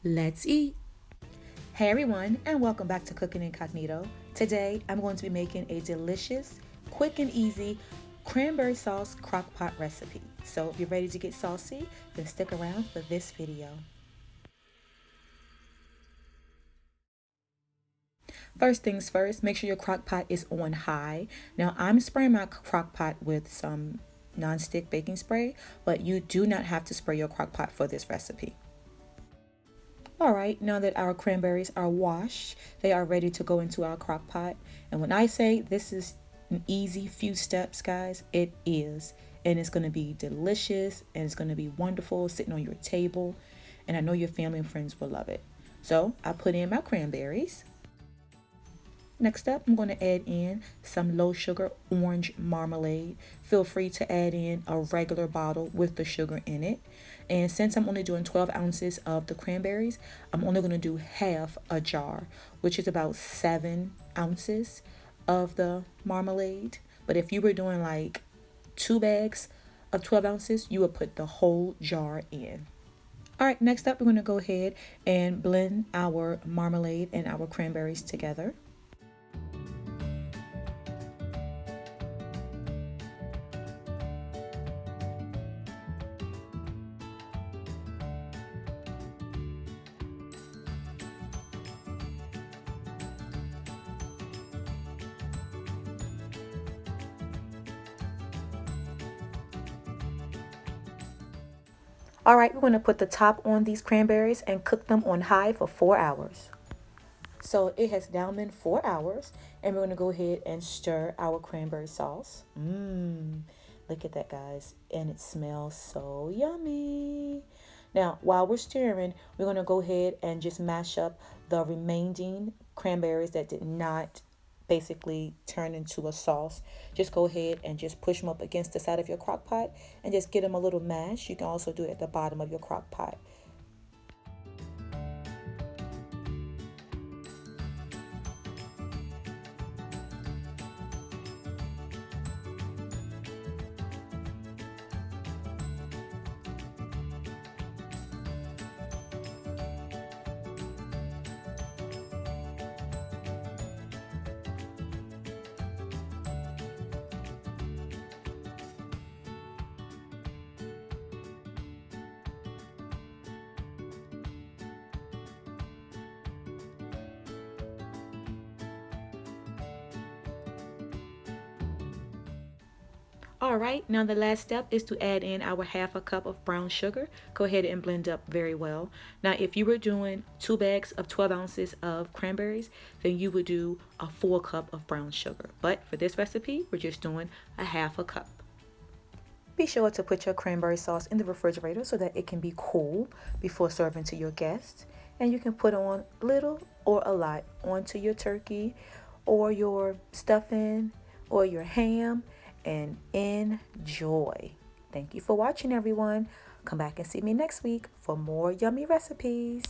Let's eat. Hey everyone, and welcome back to Cooking Incognito. Today I'm going to be making a delicious, quick and easy cranberry sauce crockpot recipe. So if you're ready to get saucy, then stick around for this video. First things first, make sure your crockpot is on high. Now I'm spraying my crockpot with some non-stick baking spray, but you do not have to spray your crockpot for this recipe. Alright, now that our cranberries are washed, they are ready to go into our crock pot. And when I say this is an easy few steps, guys, it is. And it's going to be delicious and it's going to be wonderful sitting on your table. And I know your family and friends will love it. So I put in my cranberries. Next up, I'm going to add in some low sugar orange marmalade. Feel free to add in a regular bottle with the sugar in it. And since I'm only doing 12 ounces of the cranberries, I'm only going to do half a jar, which is about 7 ounces of the marmalade. But if you were doing like 2 bags of 12 ounces, you would put the whole jar in. All right, next up, we're going to go ahead and blend our marmalade and our cranberries together. All right, we're going to put the top on these cranberries and cook them on high for 4 hours. So it has now been 4 hours, and we're going to go ahead and stir our cranberry sauce. Look at that, guys, and it smells so yummy. Now, while we're stirring, we're going to go ahead and just mash up the remaining cranberries that did not basically turn into a sauce. Just go ahead and just push them up against the side of your crock pot and just get them a little mash. You can also do it at the bottom of your crock pot. All right, now the last step is to add in our half a cup of brown sugar. Go ahead and blend up very well. Now, if you were doing 2 bags of 12 ounces of cranberries, then you would do a full cup of brown sugar. But for this recipe, we're just doing a half a cup. Be sure to put your cranberry sauce in the refrigerator so that it can be cool before serving to your guests. And you can put on little or a lot onto your turkey or your stuffing or your ham and enjoy. Thank you for watching, everyone. Come back and see me next week for more yummy recipes.